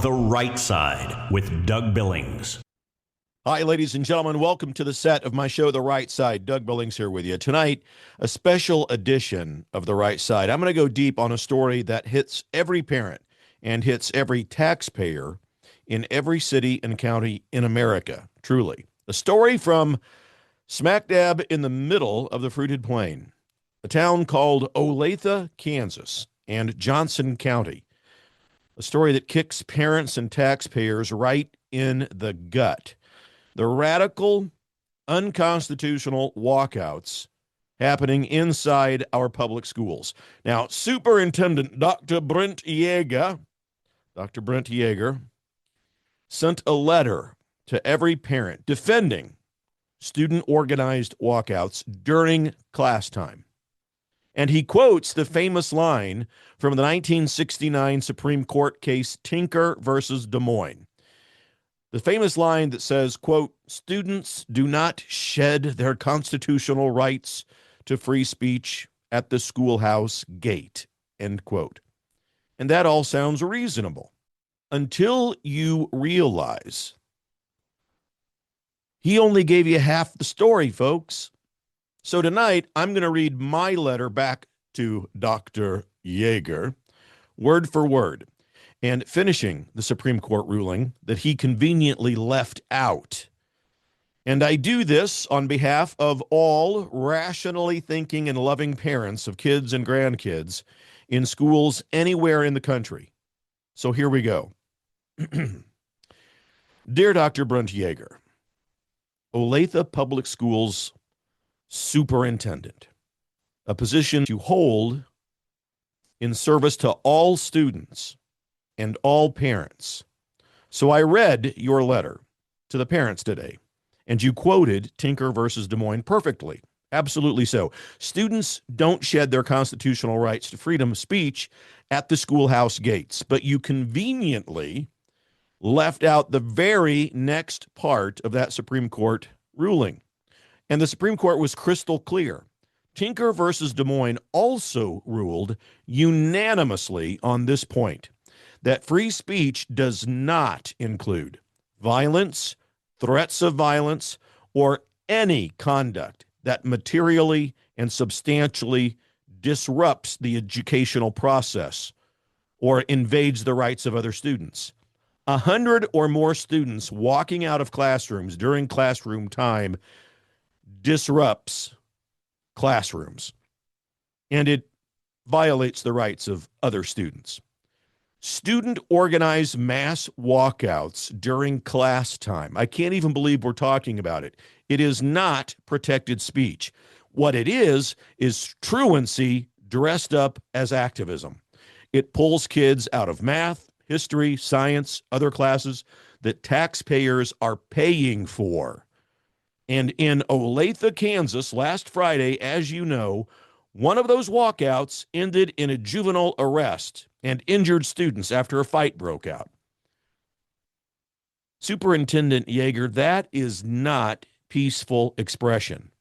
The Right Side with Doug Billings. Hi, ladies and gentlemen. Welcome to the set of my show, The Right Side. Doug Billings here with you. Tonight, a special edition of The Right Side. I'm going to go deep on a story that hits every parent and hits every taxpayer in every city and county in America, truly. A story from smack dab in the middle of the Fruited Plain, a town called Olathe, Kansas, and Johnson County. A story that kicks parents and taxpayers right in the gut. The radical, unconstitutional walkouts happening inside our public schools. Now, Superintendent Dr. Brent Yeager, sent a letter to every parent defending student-organized walkouts during class time. And he quotes the famous line from the 1969 Supreme Court case Tinker versus Des Moines. The famous line that says, quote, "Students do not shed their constitutional rights to free speech at the schoolhouse gate," end quote. And that all sounds reasonable until you realize he only gave you half the story, folks. So tonight, I'm going to read my letter back to Dr. Yeager, word for word, and finishing the Supreme Court ruling that he conveniently left out. And I do this on behalf of all rationally thinking and loving parents of kids and grandkids in schools anywhere in the country. So here we go. Dear Dr. Brent Yeager, Olathe Public Schools Superintendent, a position to hold in service to all students and all parents. So I read your letter to the parents today, and you quoted Tinker versus Des Moines perfectly. Absolutely so. Students don't shed their constitutional rights to freedom of speech at the schoolhouse gates, but you conveniently left out the very next part of that Supreme Court ruling. And the Supreme Court was crystal clear. Tinker versus Des Moines also ruled unanimously on this point, that free speech does not include violence, threats of violence, or any conduct that materially and substantially disrupts the educational process or invades the rights of other students. 100 or more students walking out of classrooms during classroom time disrupts classrooms, and it violates the rights of other students. Student-organized mass walkouts during class time. I can't even believe we're talking about it. It is not protected speech. What it is truancy dressed up as activism. It pulls kids out of math, history, science, other classes that taxpayers are paying for. And in Olathe, Kansas, last Friday, as you know, one of those walkouts ended in a juvenile arrest and injured students after a fight broke out. Superintendent Yeager, that is not peaceful expression.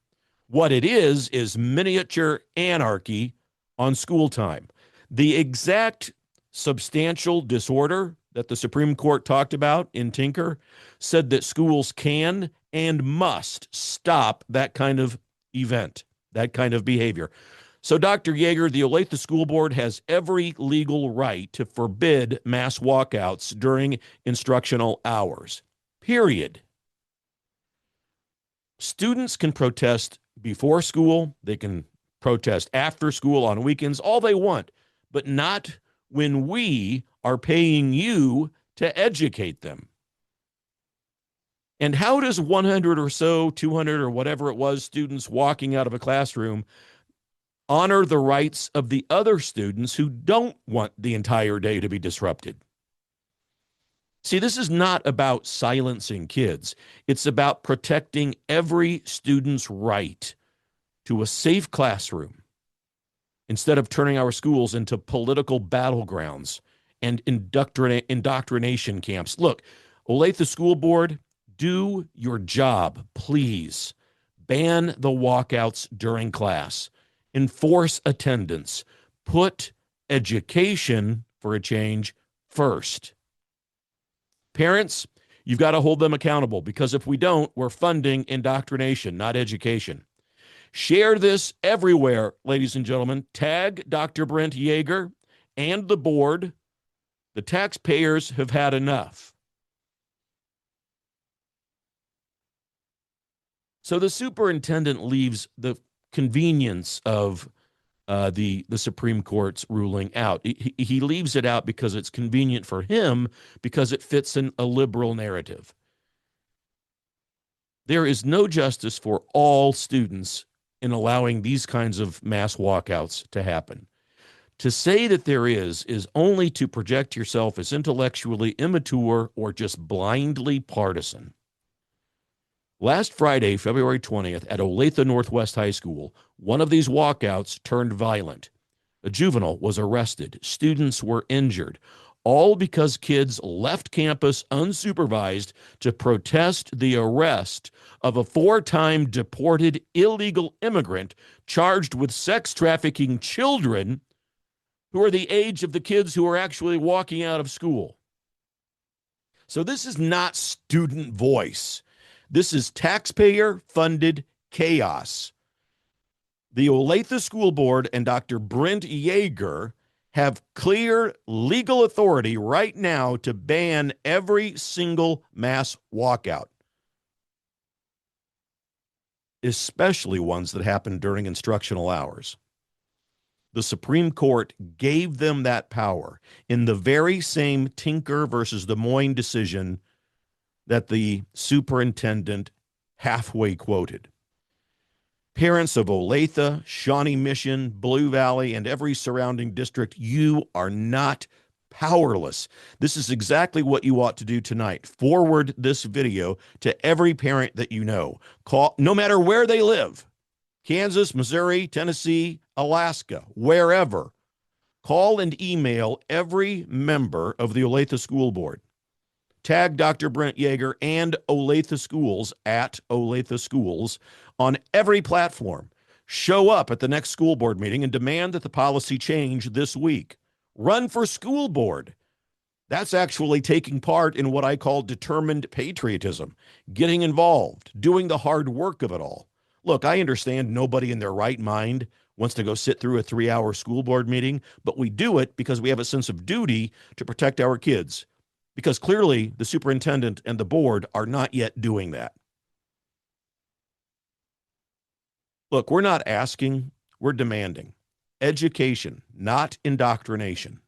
What it is miniature anarchy on school time. The exact substantial disorder that the Supreme Court talked about in Tinker said that schools can and must stop that kind of event, that kind of behavior. So, Dr. Yeager, the Olathe School Board has every legal right to forbid mass walkouts during instructional hours, period. Students can protest before school. They can protest after school on weekends, all they want, but not when we are paying you to educate them. And how does 100 or so, 200 or whatever it was, students walking out of a classroom honor the rights of the other students who don't want the entire day to be disrupted? See, this is not about silencing kids. It's about protecting every student's right to a safe classroom instead of turning our schools into political battlegrounds and indoctrination camps. Look, Olathe School Board, do your job, please. Ban the walkouts during class. Enforce attendance. Put education, for a change, first. Parents, you've got to hold them accountable, because if we don't, we're funding indoctrination, not education. Share this everywhere, ladies and gentlemen. Tag Dr. Brent Yeager and the board. The taxpayers have had enough. So the superintendent leaves the convenience of the Supreme Court's ruling out. He leaves it out because it's convenient for him, because it fits in a liberal narrative. There is no justice for all students in allowing these kinds of mass walkouts to happen. To say that there is only to project yourself as intellectually immature or just blindly partisan. Last Friday, February 20th, at Olathe Northwest High School, one of these walkouts turned violent. A juvenile was arrested. Students were injured, all because kids left campus unsupervised to protest the arrest of a 4-time deported illegal immigrant charged with sex trafficking children who are the age of the kids who are actually walking out of school. So this is not student voice. This is taxpayer-funded chaos. The Olathe School Board and Dr. Brent Yeager have clear legal authority right now to ban every single mass walkout, especially ones that happen during instructional hours. The Supreme Court gave them that power in the very same Tinker versus Des Moines decision that the superintendent halfway quoted. Parents of Olathe, Shawnee Mission, Blue Valley, and every surrounding district, you are not powerless. This is exactly what you ought to do tonight. Forward this video to every parent that you know. Call, no matter where they live, Kansas, Missouri, Tennessee, Alaska, wherever. Call and email every member of the Olathe School Board. Tag Dr. Brent Yeager and Olathe Schools at Olathe Schools on every platform. Show up at the next school board meeting and demand that the policy change this week. Run for school board. That's actually taking part in what I call determined patriotism, getting involved, doing the hard work of it all. Look, I understand nobody in their right mind wants to go sit through a 3-hour school board meeting, but we do it because we have a sense of duty to protect our kids. Because clearly the superintendent and the board are not yet doing that. Look, we're not asking, we're demanding education, not indoctrination.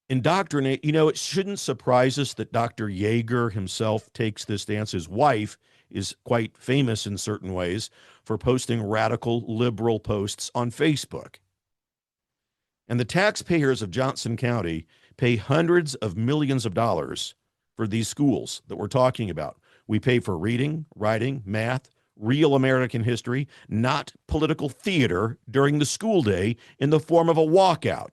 Indoctrinate, it shouldn't surprise us that Dr. Yeager himself takes this stance. His wife is quite famous in certain ways for posting radical liberal posts on Facebook. And the taxpayers of Johnson County pay hundreds of millions of dollars for these schools that we're talking about. We pay for reading, writing, math, real American history, not political theater during the school day in the form of a walkout.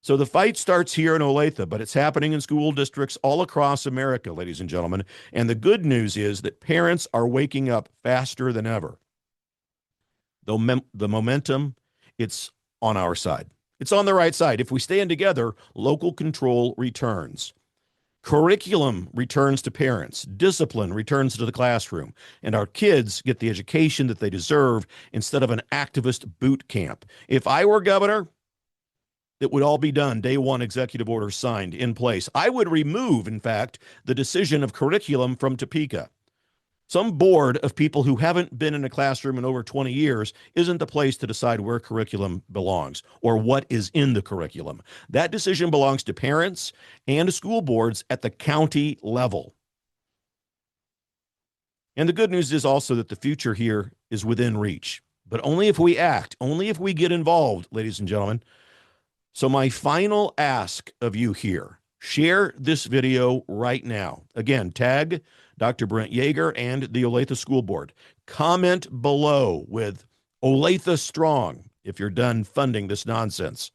So the fight starts here in Olathe, but it's happening in school districts all across America, ladies and gentlemen. And the good news is that parents are waking up faster than ever. The momentum, it's on our side. It's on the right side. If we stand together, local control returns. Curriculum returns to parents. Discipline returns to the classroom. And our kids get the education that they deserve instead of an activist boot camp. If I were governor, it would all be done. Day one, executive order signed in place. I would remove, in fact, the decision of curriculum from Topeka. Some board of people who haven't been in a classroom in over 20 years isn't the place to decide where curriculum belongs or what is in the curriculum. That decision belongs to parents and school boards at the county level. And the good news is also that the future here is within reach, but only if we act, only if we get involved, ladies and gentlemen. So my final ask of you here, share this video right now. Again, tag Dr. Brent Yeager and the Olathe School Board. Comment below with Olathe Strong if you're done funding this nonsense.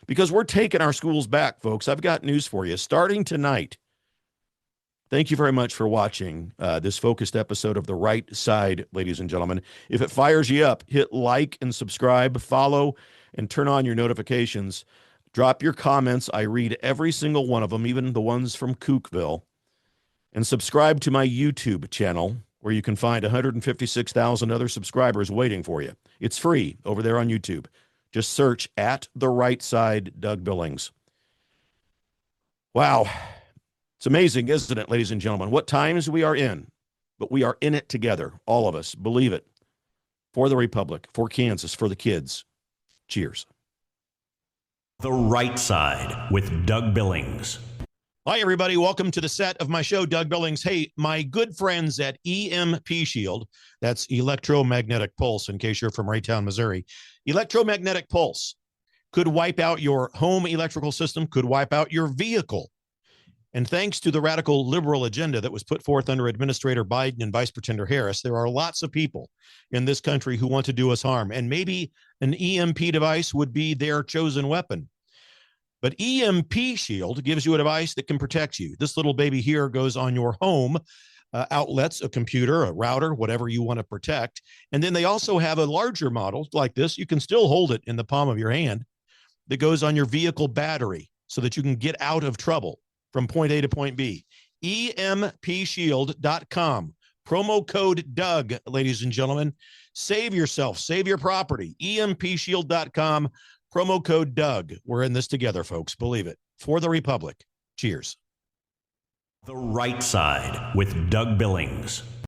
Because we're taking our schools back, folks. I've got news for you. Starting tonight, thank you very much for watching this focused episode of The Right Side, ladies and gentlemen. If it fires you up, hit like and subscribe, follow, and turn on your notifications. Drop your comments. I read every single one of them, even the ones from Kookville. And subscribe to my YouTube channel, where you can find 156,000 other subscribers waiting for you. It's free over there on YouTube. Just search at the right side, Doug Billings. Wow. It's amazing, isn't it, ladies and gentlemen, what times we are in, but we are in it together, all of us. Believe it. For the Republic, for Kansas, for the kids. Cheers. The Right Side with Doug Billings. Hi, everybody. Welcome to the set of my show, Doug Billings. Hey, my good friends at EMP Shield, that's electromagnetic pulse, in case you're from Raytown, Missouri. Electromagnetic pulse could wipe out your home electrical system, could wipe out your vehicle. And thanks to the radical liberal agenda that was put forth under Administrator Biden and Vice Pretender Harris, there are lots of people in this country who want to do us harm. And maybe an EMP device would be their chosen weapon. But EMP Shield gives you a device that can protect you. This little baby here goes on your home outlets, a computer, a router, whatever you want to protect. And then they also have a larger model like this. You can still hold it in the palm of your hand that goes on your vehicle battery so that you can get out of trouble from point A to point B. EMPshield.com. Promo code Doug, ladies and gentlemen. Save yourself, save your property. EMPshield.com. Promo code Doug. We're in this together, folks. Believe it. For the Republic. Cheers. The Right Side with Doug Billings.